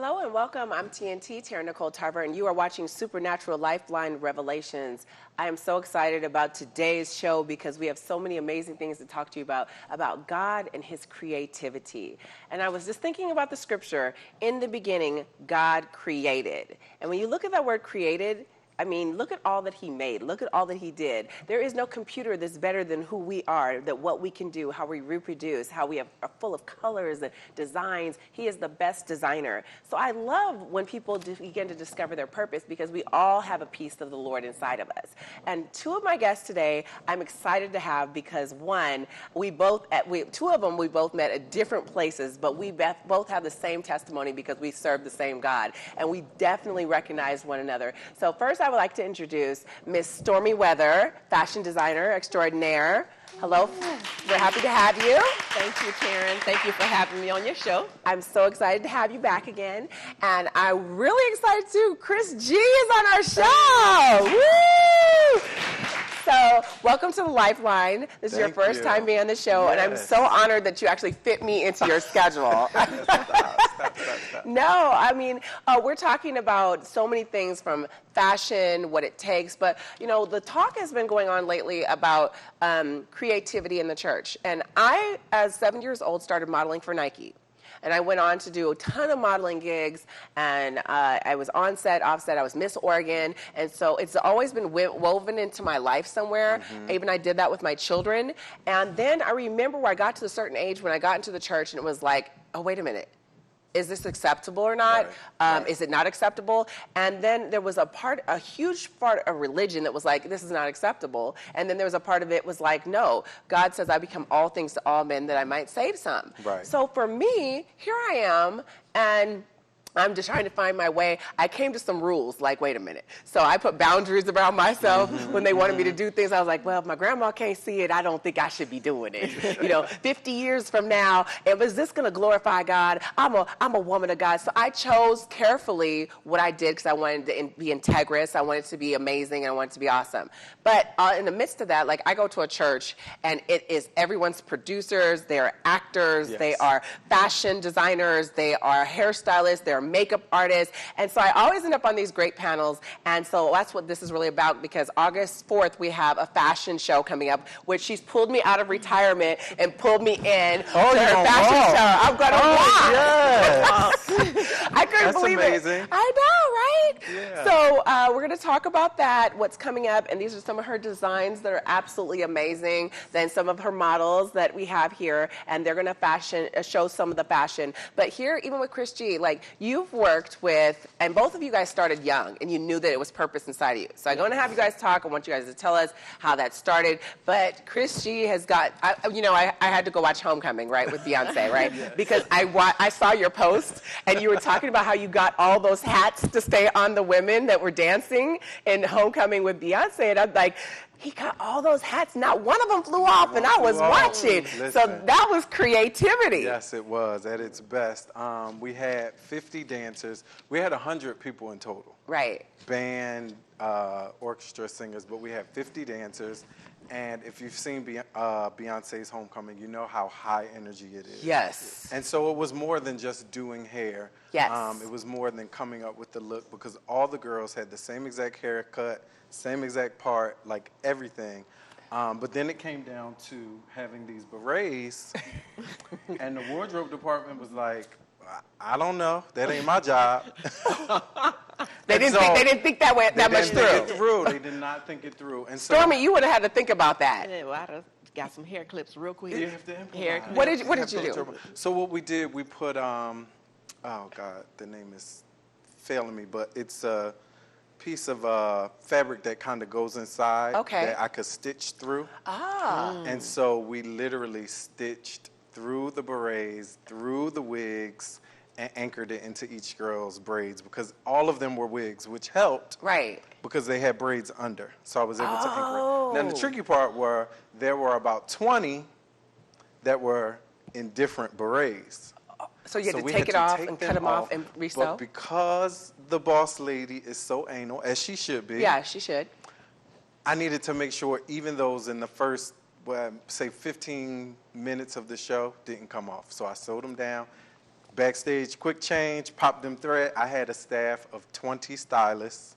Hello and welcome. I'm TNT, Taryn N Tarver, and you are watching Supernatural Lifeline Revelations. I am so excited about today's show because we have so many amazing things to talk to you about God and his creativity. And I was just thinking about the scripture, in the beginning, God created. And when you look at that word created, I mean, look at all that he made. Look at all that he did. There is no computer that's better than who we are, that what we can do, how we reproduce, how we are full of colors and designs. He is the best designer. So I love when people begin to discover their purpose because we all have a piece of the Lord inside of us. And two of my guests today, I'm excited to have because one, two of them we both met at different places, but we both have the same testimony because we serve the same God. And we definitely recognize one another. So first, I would like to introduce Miss Stormy Weather, fashion designer extraordinaire. Hello, we're happy to have you. Thank you, Taryn. Thank you for having me on your show. I'm so excited to have you back again. And I'm really excited too. Chris G is on our show. Woo! So, welcome to the Lifeline. This is your first time being on the show, and I'm so honored that you actually fit me into your schedule. Stop. No, I mean, we're talking about so many things from fashion, what it takes, but, you know, the talk has been going on lately about creativity in the church. And I, as 7 years old, started modeling for Nike. And I went on to do a ton of modeling gigs, and I was on set, off set. I was Miss Oregon, and so it's always been woven into my life somewhere. Mm-hmm. Even I did that with my children. And then I remember where I got to a certain age when I got into the church, and it was like, oh, wait a minute. Is this acceptable or not? Right. Is it not acceptable? And then there was a huge part of religion that was like, this is not acceptable. And then there was a part of it was like, no, God says I become all things to all men that I might save some. Right. So for me, here I am, and I'm just trying to find my way. I came to some rules, like, wait a minute. So I put boundaries around myself when they wanted me to do things. I was like, well, if my grandma can't see it, I don't think I should be doing it. You know, 50 years from now, is this going to glorify God? I'm a woman of God. So I chose carefully what I did because I wanted to be integrous. I wanted to be amazing, and I wanted to be awesome. But in the midst of that, like, I go to a church, and it is everyone's producers. They are actors. Yes. They are fashion designers. They are hairstylists. They're makeup artists. And so I always end up on these great panels. And so that's what this is really about, because August 4th, we have a fashion show coming up, which she's pulled me out of retirement and pulled me in to her fashion show. I'm going to walk. Yes. I couldn't That's believe amazing. it. I know, right? Yeah. So we're going to talk about that, what's coming up. And these are some of her designs that are absolutely amazing. Then some of her models that we have here. And they're going to show some of the fashion. But here, even with Chris G, like, you've worked with, and both of you guys started young, and you knew that it was purpose inside of you. So I'm going to have you guys talk. I want you guys to tell us how that started. But Chris G has got, I had to go watch Homecoming, right, with Beyonce, right? Yes. Because I saw your post, and you were talking about how you got all those hats to stay on the women that were dancing in Homecoming with Beyonce. And I'm like, he got all those hats. Not one of them flew off, and I was watching. Listen. So that was creativity. Yes, it was at its best. We had 50 dancers. We had 100 people in total. Right. Band, orchestra, singers, but we had 50 dancers. And if you've seen Beyonce's Homecoming, you know how high energy it is. Yes. And so it was more than just doing hair. Yes. It was more than coming up with the look, because all the girls had the same exact haircut, same exact part, like everything. But then it came down to having these berets, and the wardrobe department was like, I don't know, that ain't my job. They didn't think that much through. They did not think it through. And so, Stormy, you would have had to think about that. Yeah, well, I got some hair clips real quick. you have to improvise. Hair clips. What did you do? So what we did, we put, oh God, the name is failing me, but it's a piece of fabric that kind of goes inside that I could stitch through. And so we literally stitched through the berets, through the wigs, and anchored it into each girl's braids, because all of them were wigs, which helped. Right. Because they had braids under. So I was able to anchor it. Now the tricky part were there were about 20 that were in different berets. So you had to take it off and cut them off and resew? But because the boss lady is so anal, as she should be. Yeah, she should. I needed to make sure even those in the first, say 15 minutes of the show didn't come off. So I sewed them down, Backstage, quick change, pop them thread. I had a staff of 20 stylists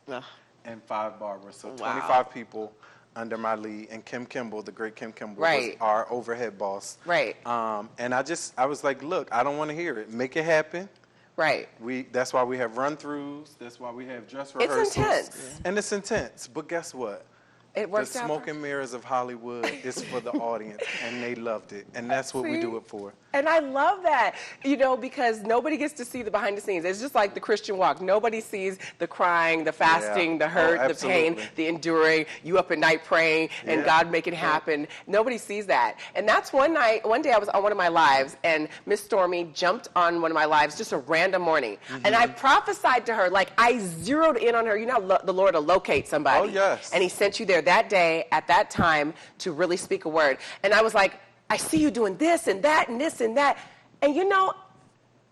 and 5 barbers. So 25 people under my lead. And Kim Kimball, the great Kim Kimball, was our overhead boss. Right. And I was like, look, I don't want to hear it. Make it happen. Right. That's why we have run-throughs. That's why we have dress rehearsals. It's intense. And it's intense. But guess what? It works the out. smoke and mirrors of Hollywood is for the audience, and they loved it. And that's what we do it for. And I love that, you know, because nobody gets to see the behind the scenes. It's just like the Christian walk. Nobody sees the crying, the fasting, the hurt, the pain, the enduring, you up at night praying, and God make it happen. Nobody sees that. And that's one day I was on one of my lives, and Miss Stormy jumped on one of my lives just a random morning. And I prophesied to her, like I zeroed in on her. You know, the Lord will locate somebody. Oh, yes. And he sent you there that day, at that time, to really speak a word. And I was like, I see you doing this and that and this and that. And you know,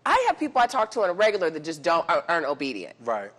I have people I talk to on a regular that just aren't obedient. Right.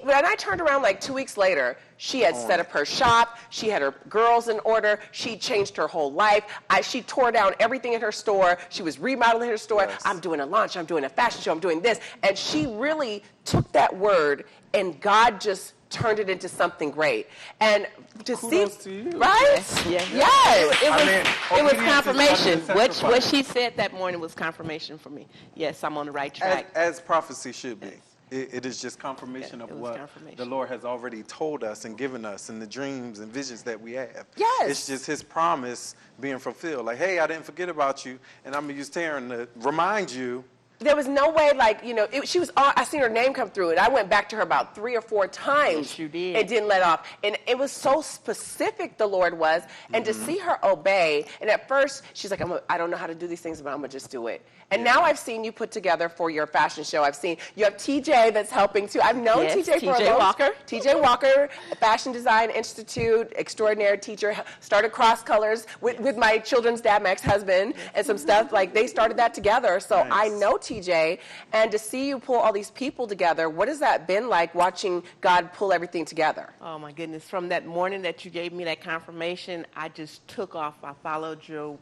When I turned around like 2 weeks later, she had set up her shop. She had her girls in order. She changed her whole life. She tore down everything in her store. She was remodeling her store. Yes. I'm doing a launch. I'm doing a fashion show. I'm doing this. And she really took that word, and God just turned it into something great. And to Kudos to you. Right? Yes. It was confirmation. What she she said that morning was confirmation for me. Yes, I'm on the right track. As prophecy should be. It is just confirmation of what the Lord has already told us and given us, and the dreams and visions that we have. Yes. It's just his promise being fulfilled. Like, hey, I didn't forget about you, and I'm going to use Taryn to remind you. There was no way, like, you know, she was I seen her name come through, and I went back to her about 3 or 4 times. Yes, you did. And didn't let off. And it was so specific, the Lord was. And to see her obey, and at first, she's like, I don't know how to do these things, but I'm going to just do it. And now I've seen you put together for your fashion show. I've seen, you have TJ that's helping too. I've known TJ for a long time. TJ Walker, Fashion Design Institute, extraordinary teacher, started Cross Colors with my children's dad, my ex-husband, and some stuff. Like, they started that together. So I know TJ, and to see you pull all these people together, what has that been like, watching God pull everything together? Oh my goodness! From that morning that you gave me that confirmation, I just took off. I followed your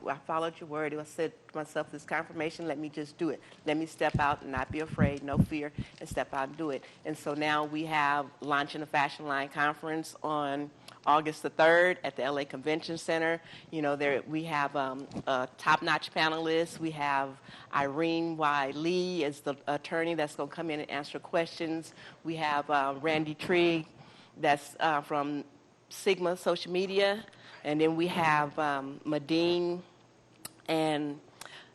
word. I said to myself, "This confirmation, let me just do it. Let me step out and not be afraid, no fear, and step out and do it." And so now we have launching a Fashion Line conference on August the 3rd at the LA Convention Center. You know, there we have top-notch panelists. We have Irene Y. Lee as the attorney that's going to come in and answer questions. We have Randy Trigg, that's from Sigma Social Media. And then we have Madine and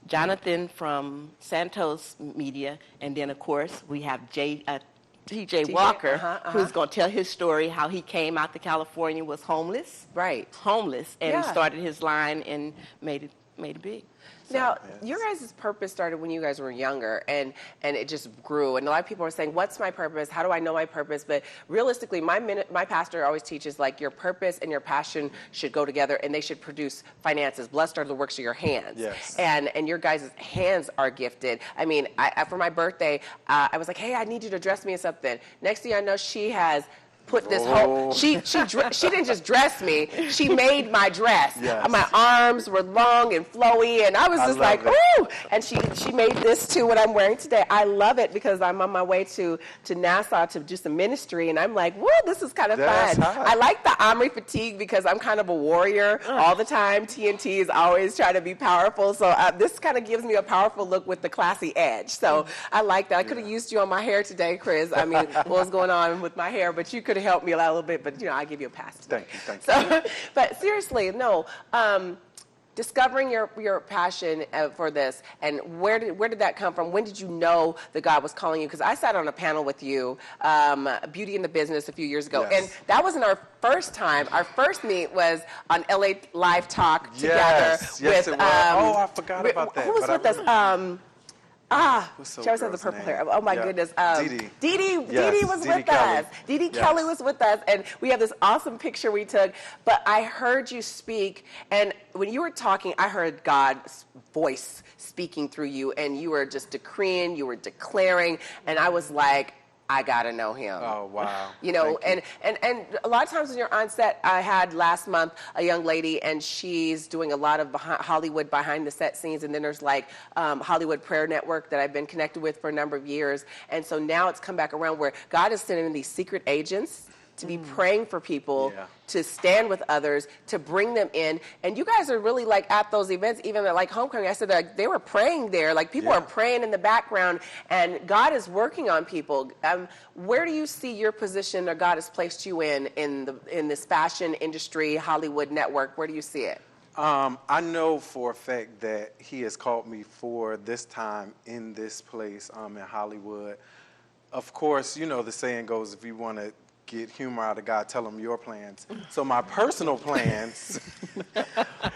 Jonathan from Santos Media. And then, of course, we have TJ Walker, who's going to tell his story, how he came out to California, was homeless. Right. Homeless, and started his line and made it big. Now, your guys' purpose started when you guys were younger, and it just grew. And a lot of people are saying, what's my purpose? How do I know my purpose? But realistically, my pastor always teaches, like, your purpose and your passion should go together, and they should produce finances. Blessed are the works of your hands. Yes. And your guys' hands are gifted. I mean, for my birthday, I was like, hey, I need you to dress me in something. Next thing I know, she has put this whole, she didn't just dress me, she made my dress. Yes. My arms were long and flowy, and I was just like, ooh! And she made this too, what I'm wearing today. I love it because I'm on my way to Nassau to do some ministry, and I'm like, whoa, this is kind of fun. Hot. I like the Omri fatigue because I'm kind of a warrior all the time. TNT is always trying to be powerful, so this kind of gives me a powerful look with the classy edge. So I like that. I could have used you on my hair today, Chris. I mean, what was going on with my hair, but you could have helped me a little bit, but, you know, I give you a pass today. Thank you. But seriously, no, discovering your passion for this, and where did that come from? When did you know that God was calling you? Because I sat on a panel with you, Beauty in the Business, a few years ago, and that wasn't our first time. Our first meet was on LA Live Talk together with. Yes, it was. I forgot about that. Who was with us? She always has the purple hair. Oh my goodness. Dee was with us. Dee Kelly was with us, and we have this awesome picture we took. But I heard you speak, and when you were talking, I heard God's voice speaking through you, and you were just decreeing, you were declaring, and I was like, I gotta know him. Oh, wow. You know, Thank and a lot of times when you're on set, I had last month a young lady, and she's doing a lot of Hollywood behind the set scenes, and then there's like Hollywood Prayer Network that I've been connected with for a number of years, and so now it's come back around where God is sending these secret agents to be praying for people, to stand with others, to bring them in. And you guys are really like at those events, even at like Homecoming, I said that they were praying there. Like people are praying in the background, and God is working on people. Where do you see your position, or God has placed you in this fashion industry, Hollywood network? Where do you see it? I know for a fact that he has called me for this time in this place in Hollywood. Of course, you know the saying goes, if you want to get humor out of God, tell him your plans. So my personal plans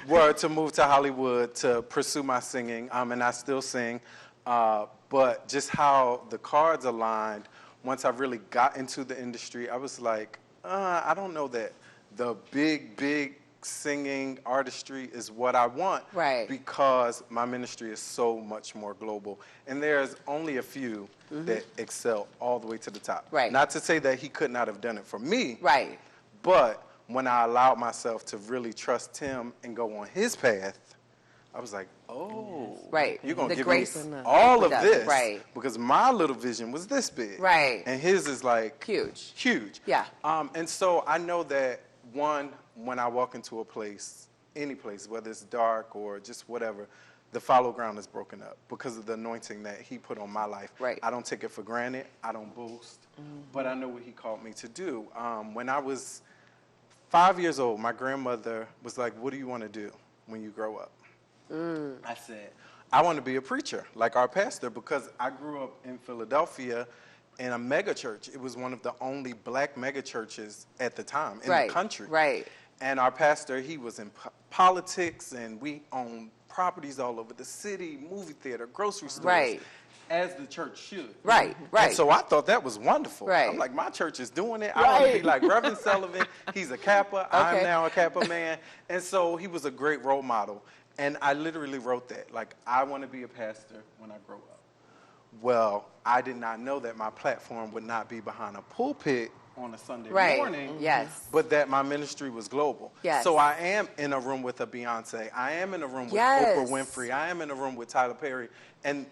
were to move to Hollywood to pursue my singing, and I still sing. But just how the cards aligned, once I really got into the industry, I was like, I don't know that the big singing artistry is what I want, because my ministry is so much more global, and there's only a few that excel all the way to the top. Not to say that he could not have done it for me, but when I allowed myself to really trust him and go on his path, I was like, oh, you're going to give me all of this, because my little vision was this big, and his is like huge. And so I know that when I walk into a place, any place, whether it's dark or just whatever, the fallow ground is broken up because of the anointing that he put on my life. I don't take it for granted. I don't boast. But I know what he called me to do. When I was 5 years old, my grandmother was like, what do you want to do when you grow up? I said, I want to be a preacher, like our pastor, because I grew up in Philadelphia in a mega church. It was one of the only black mega churches at the time in the country. And our pastor, he was in politics, and we owned properties all over the city, movie theater, grocery stores, as the church should. And so I thought that was wonderful. I'm like, my church is doing it. I want to be like Reverend Sullivan. He's a Kappa. I'm now a Kappa man. And so he was a great role model. And I literally wrote that, like, I want to be a pastor when I grow up. Well, I did not know that my platform would not be behind a pulpit on a Sunday morning, but that my ministry was global. So I am in a room with a Beyonce. I am in a room with Oprah Winfrey. I am in a room with Tyler Perry. And,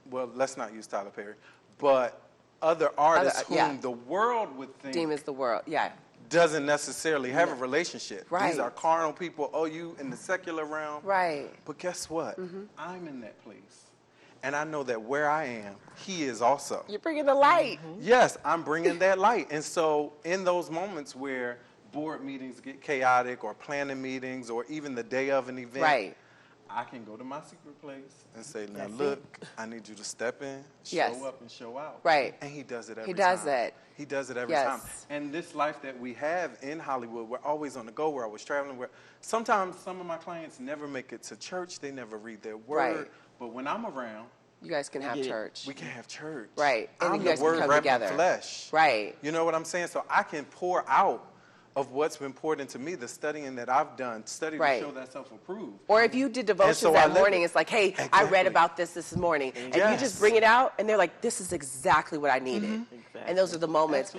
well, let's not use Tyler Perry, but other artists whom the world would think deem as the world, doesn't necessarily have a relationship. These are carnal people. Oh, you in the secular realm. But guess what? I'm in that place. And I know that where I am, he is also. You're bringing the light. Yes, I'm bringing that light. And so in those moments where board meetings get chaotic, or planning meetings, or even the day of an event, I can go to my secret place and say, now look, I need you to step in, show up, and show out. And he does it every time. He does it every time. And this life that we have in Hollywood, we're always on the go, we're always traveling. Sometimes some of my clients never make it to church. They never read their word. But when I'm around, you guys can have church. We can have church. And I'm you guys the word can come wrapped together. in flesh. You know what I'm saying? So I can pour out of what's been poured into me, the studying that I've done, to show that self-approved. Or if you did devotions that morning, it's like, hey, I read about this morning. And you just bring it out, and they're like, this is exactly what I needed. And those are the moments.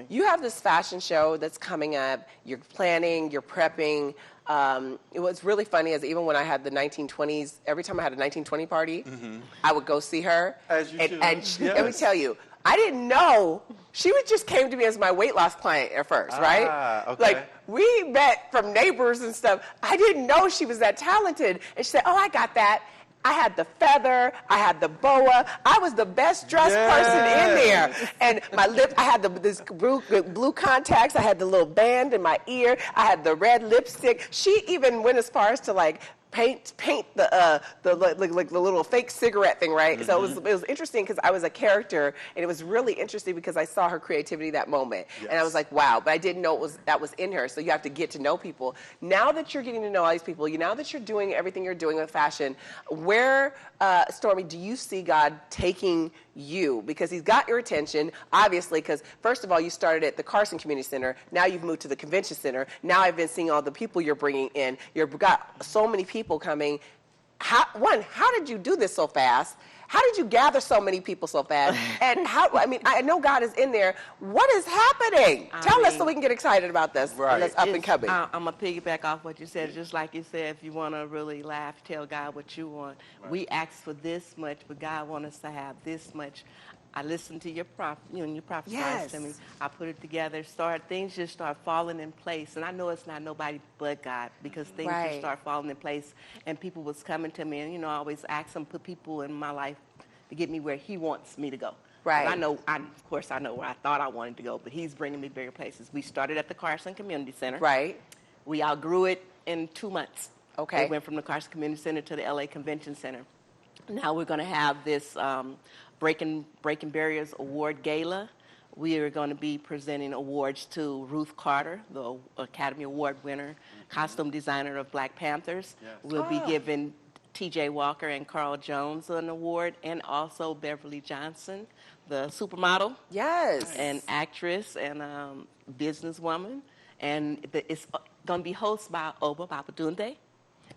You have this fashion show that's coming up. You're planning, you're prepping. It was really funny is even when I had the 1920s, every time I had a 1920 party, I would go see her. As you should. And let me tell you, I didn't know. She just came to me as my weight loss client at first, right? Like, we met from neighbors and stuff. I didn't know she was that talented. And she said, oh, I got that. I had the feather. I had the boa. I was the best dressed person in there. And my lip, I had this blue contacts. I had the little band in my ear. I had the red lipstick. She even went as far as to, like, paint the little fake cigarette thing, right? So it was interesting because I was a character, and it was really interesting because I saw her creativity that moment, and I was like, wow! But I didn't know that was in her. So you have to get to know people. Now that you're getting to know all these people, now that you're doing everything you're doing with fashion, where, Stormy, do you see God taking you? Because he's got your attention, obviously, because first of all, you started at the Carson Community Center. Now you've moved to the Convention Center. Now I've been seeing all the people you're bringing in. You've got so many people coming. How did you do this so fast? How did you gather so many people so fast? And I know God is in there. What is happening? Tell us so we can get excited about this. Right. That's up and coming. I'm going to piggyback off what you said. Just like you said, if you want to really laugh, tell God what you want. Right. We asked for this much, but God wants us to have this much. I listened to your prophesied to me. I put it together. Things just start falling in place. And I know it's not nobody but God, because things just start falling in place. And people was coming to me, and I always ask him, put people in my life to get me where he wants me to go. Right. And of course I know where I thought I wanted to go, but he's bringing me bigger places. We started at the Carson Community Center. Right. We outgrew it in 2 months. Okay. We went from the Carson Community Center to the LA Convention Center. Now we're going to have this Breaking Barriers Award Gala. We are going to be presenting awards to Ruth Carter, the Academy Award winner, costume designer of Black Panthers. Yes. We'll be giving T.J. Walker and Carl Jones an award, and also Beverly Johnson, the supermodel. Yes. And actress and businesswoman. And it's going to be hosted by Oba Babatunde.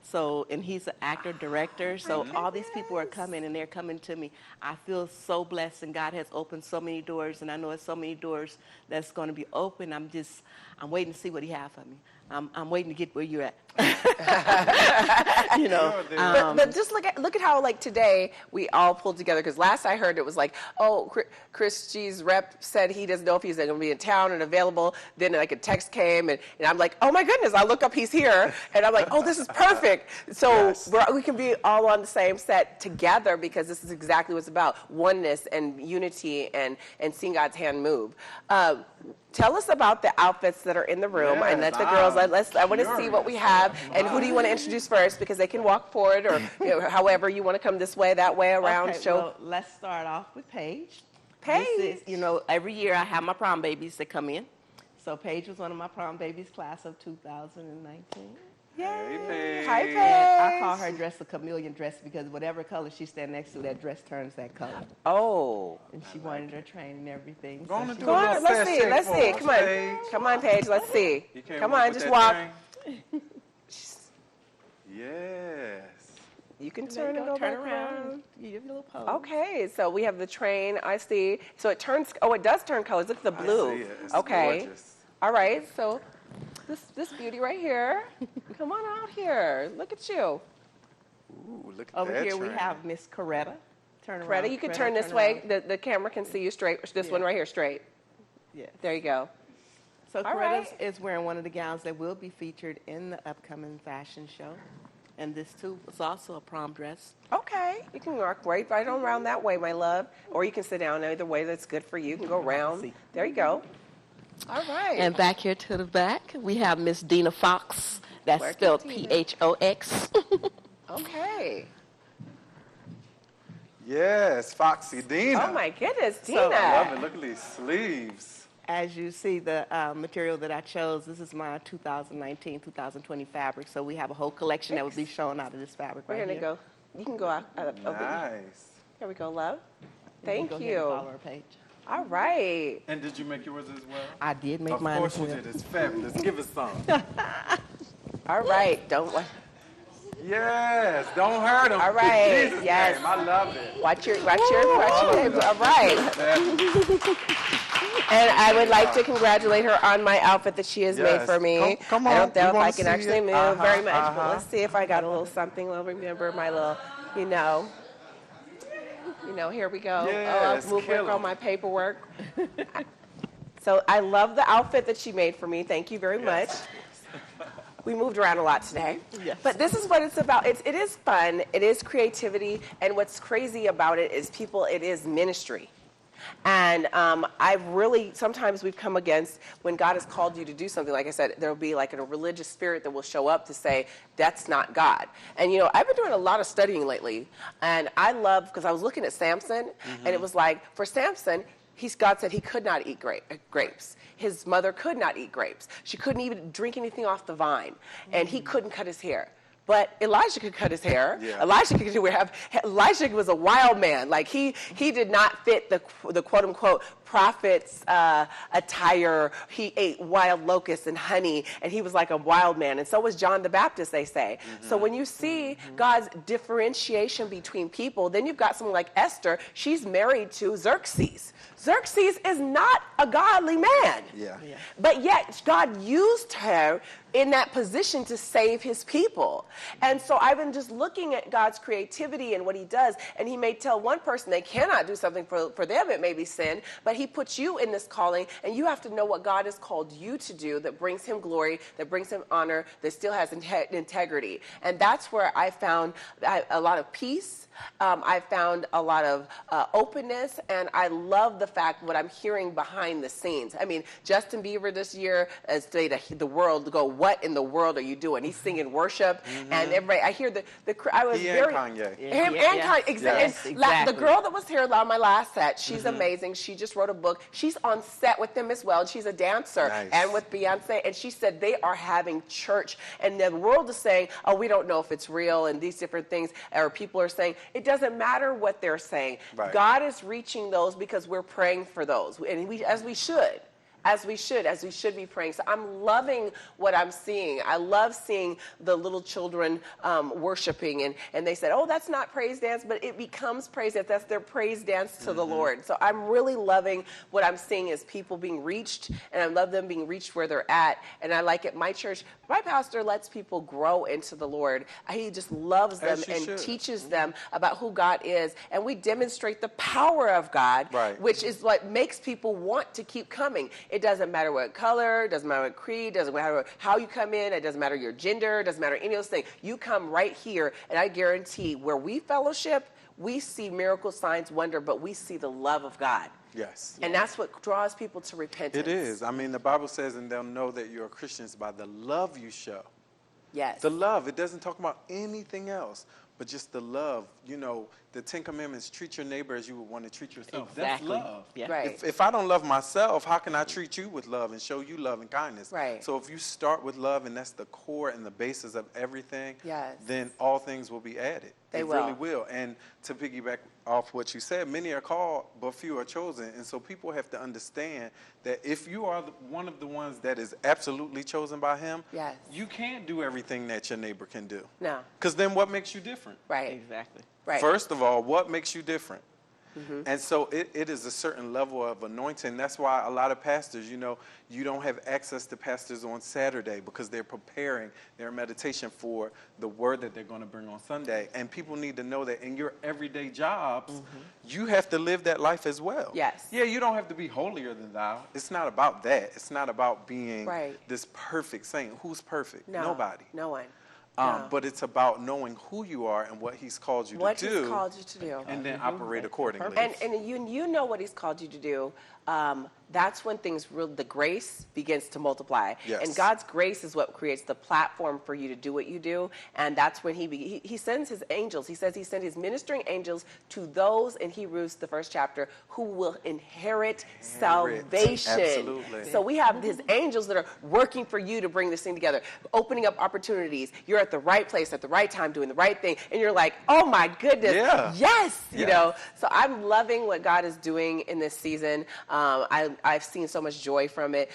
So, and he's an actor, director. So all these people are coming, and they're coming to me. I feel so blessed, and God has opened so many doors, and I know it's so many doors that's going to be open. I'm waiting to see what he has for me. I'm waiting to get where you're at. But just look at how, like, today we all pulled together, because last I heard it was like, oh, Chris G's rep said he doesn't know if he's going to be in town and available. Then like a text came, and I'm like, oh my goodness, I look up, he's here, and I'm like, oh, this is perfect. So we can be all on the same set together, because this is exactly what it's about: oneness and unity and seeing God's hand move. Tell us about the outfits that are in the room, and let the girls, I want to see what we have. And who do you want to introduce first? Because they can walk forward, or however you want to come this way, that way, around. Okay, well, let's start off with Paige. Paige. Every year I have my prom babies that come in. So Paige was one of my prom babies, class of 2019. Yay. Hey, Paige. Hi, Paige. I call her dress a chameleon dress, because whatever color she stands next to, that dress turns that color. Oh. And she wanted her training and everything. Go on, let's see. Come on, Paige. Let's see. Come on, just walk. Yes. You can turn and go turn back around. You give your little pose. Okay, so we have the train. I see. So it turns. Oh, it does turn colors. Look at the blue. I see it. It's okay. Gorgeous. All right. So this beauty right here. Come on out here. Look at you. Ooh, look at Over that here train. we have Miss Coretta. Turn around. Coretta, you can turn this way. The camera can see you straight. This one right here, straight. Yes. There you go. So Coretta is wearing one of the gowns that will be featured in the upcoming fashion show. And this, too, is also a prom dress. Okay. You can walk right on around that way, my love. Or you can sit down either way. That's good for you. You can go around. There you go. All right. And back here to the back, we have Miss Dina Fox. That's spelled P-H-O-X. Okay. Yes, Foxy Dina. Oh, my goodness, Dina. So, I love it. Look at these sleeves. As you see, the material that I chose, this is my 2019-2020 fabric. So we have a whole collection that will be shown out of this fabric right here. We're going to go. You can go out. Nice. Here we go, love. Thank you. Follow our page. All right. And did you make yours as well? I did make mine as well. Of course you did. It's fabulous. Give us some. All right. Don't. Yes. Don't hurt them. All right. Jesus yes. Name. I love it. Watch your table. All right. And I would like to congratulate her on my outfit that she has made for me. Come on. I don't know if I can actually move very much, but let's see if I got a little something. We'll remember my little, here we go. Yes, I'll work on my paperwork. So I love the outfit that she made for me. Thank you very much. We moved around a lot today. Yes. But this is what it's about. It is fun. It is creativity. And what's crazy about it is it is ministry. And sometimes we've come against, when God has called you to do something, like I said, there'll be like a religious spirit that will show up to say, that's not God. And, I've been doing a lot of studying lately. And I love, because I was looking at Samson, and it was like, for Samson, God said he could not eat grapes. His mother could not eat grapes. She couldn't even drink anything off the vine. And he couldn't cut his hair. But Elijah could cut his hair. Yeah. Elijah was a wild man. Like he did not fit the quote unquote prophet's attire. He ate wild locusts and honey, and he was like a wild man. And so was John the Baptist, they say. So when you see God's differentiation between people, then you've got someone like Esther. She's married to Xerxes. Xerxes is not a godly man. Yeah. But yet God used her in that position to save his people. And so I've been just looking at God's creativity and what he does, and he may tell one person they cannot do something for them, it may be sin, but he puts you in this calling, and you have to know what God has called you to do that brings him glory, that brings him honor, that still has integrity. And that's where I found a lot of peace. I found a lot of openness, and I love the fact what I'm hearing behind the scenes. I mean, Justin Bieber this year has stayed the world to go, what in the world are you doing? He's singing worship, and everybody, I hear I was very... Kanye. Him and Kanye. Exactly. The girl that was here on my last set, she's amazing. She just wrote a book. She's on set with them as well. She's a dancer, and with Beyonce, and she said they are having church, and the world is saying, oh, we don't know if it's real, and these different things, or people are saying, it doesn't matter what they're saying. Right. God is reaching those because we're praying for those, and as we should be praying. So I'm loving what I'm seeing. I love seeing the little children worshiping, and they said, oh, that's not praise dance, but it becomes praise dance. That's their praise dance to the Lord. So I'm really loving what I'm seeing as people being reached, and I love them being reached where they're at. And I like it. My church, my pastor lets people grow into the Lord. He just loves them and teaches them about who God is, and we demonstrate the power of God, which is what makes people want to keep coming. It doesn't matter what color, doesn't matter what creed, doesn't matter how you come in, it doesn't matter your gender, doesn't matter any of those things. You come right here, and I guarantee where we fellowship, we see miracle signs, wonder, but we see the love of God. Yes. And that's what draws people to repentance. It is. I mean, the Bible says, and they'll know that you're Christians by the love you show. Yes. The love. It doesn't talk about anything else, but just the love. You know, the 10 Commandments, treat your neighbor as you would want to treat yourself. Exactly. That's love. Yeah. Right. If I don't love myself, how can I treat you with love and show you love and kindness? Right. So if you start with love, and that's the core and the basis of everything, Yes. then all things will be added. They will. Really will. And to piggyback off what you said, many are called, but few are chosen. And so people have to understand that if you are one of the ones that is absolutely chosen by him, Yes. you can't do everything that your neighbor can do. No. Because then what makes you different? Right. Exactly. Right. First of all, what makes you different? And so it is a certain level of anointing. That's why a lot of pastors, you know, you don't have access to pastors on Saturday because they're preparing their meditation for the word that they're going to bring on Sunday. And people need to know that in your everyday jobs, you have to live that life as well. Yes. Yeah, you don't have to be holier than thou. It's not about that. It's not about being this perfect saint. Who's perfect? No. Nobody. No one. But it's about knowing who you are and what he's called you to do. What he's called you to do. And then operate accordingly. And you know what he's called you to do. That's when the grace begins to multiply. Yes. And God's grace is what creates the platform for you to do what you do. And that's when he sends his angels. He says he sent his ministering angels to those in Hebrews, the 1st chapter, who will inherit salvation. Absolutely. So we have his angels that are working for you to bring this thing together, opening up opportunities. You're at the right place at the right time, doing the right thing. And you're like, oh my goodness, yes, you know. So I'm loving what God is doing in this season. I've seen so much joy from it.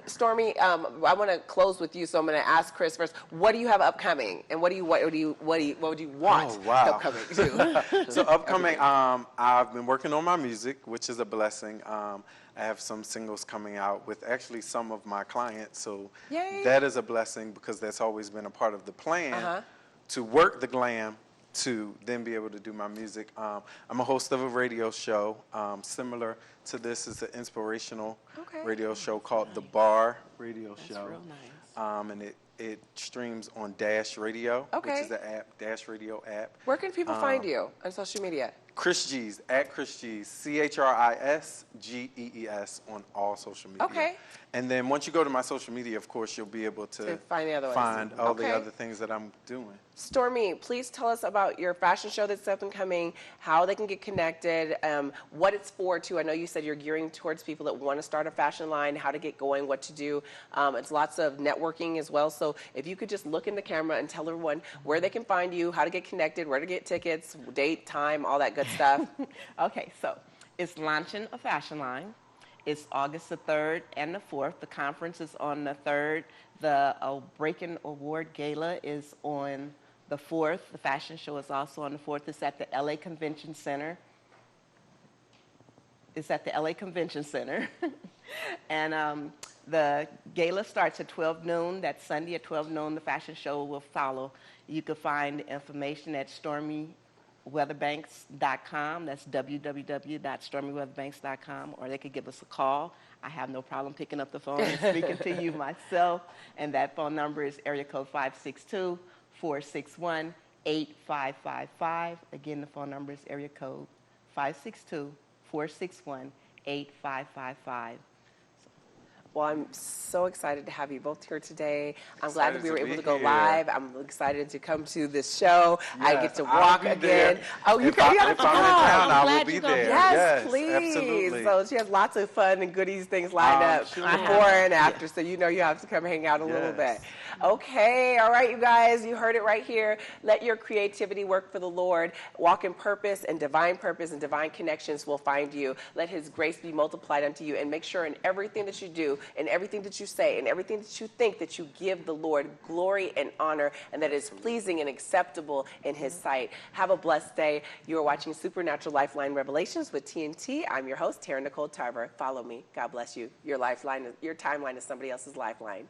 Stormy, I want to close with you, so I'm going to ask Chris first. What do you have upcoming, and what would you want upcoming too? So upcoming, I've been working on my music, which is a blessing. I have some singles coming out with actually some of my clients, so that is a blessing because that's always been a part of the plan to work the glam to then be able to do my music. I'm a host of a radio show similar to this. It's an inspirational radio show called The Bar Radio Show. That's real nice. And it streams on Dash Radio, which is the app, Dash Radio app. Where can people find you on social media? Chris G's, at Chris G's, ChrisGees on all social media. Okay. And then once you go to my social media, of course, you'll be able to find all the other things that I'm doing. Stormy, please tell us about your fashion show that's up and coming, how they can get connected, what it's for, too. I know you said you're gearing towards people that want to start a fashion line, how to get going, what to do. It's lots of networking as well. So if you could just look in the camera and tell everyone where they can find you, how to get connected, where to get tickets, date, time, all that good stuff. Okay, so is launching a fashion line. It's August the 3rd and the 4th. The conference is on the 3rd. The Breaking Award Gala is on the 4th. The fashion show is also on the 4th. It's at the LA Convention Center. And the gala starts at 12 noon. That's Sunday at 12 noon. The fashion show will follow. You can find information at stormyweatherbanks.com. That's www.stormyweatherbanks.com. Or they could give us a call. I have no problem picking up the phone and speaking to you myself. And that phone number is area code 562-461-8555. Again, the phone number is area code 562-461-8555. Well, I'm so excited to have you both here today. I'm glad that we were able to go live. I'm excited to come to this show. Yes, I get to walk again. There. Oh, you can. If I'm in town, I will be there. Yes, please. Absolutely. So she has lots of fun and goodies, things lined up before and after. So you know you have to come hang out a little bit. Okay, all right, you guys. You heard it right here. Let your creativity work for the Lord. Walk in purpose, and divine connections will find you. Let His grace be multiplied unto you, and make sure in everything that you do, in everything that you say, in everything that you think, that you give the Lord glory and honor, and that is pleasing and acceptable in His sight. Have a blessed day. You are watching Supernatural Lifeline Revelations with TNT. I'm your host, Taryn N Tarver. Follow me. God bless you. Your lifeline, your timeline is somebody else's lifeline.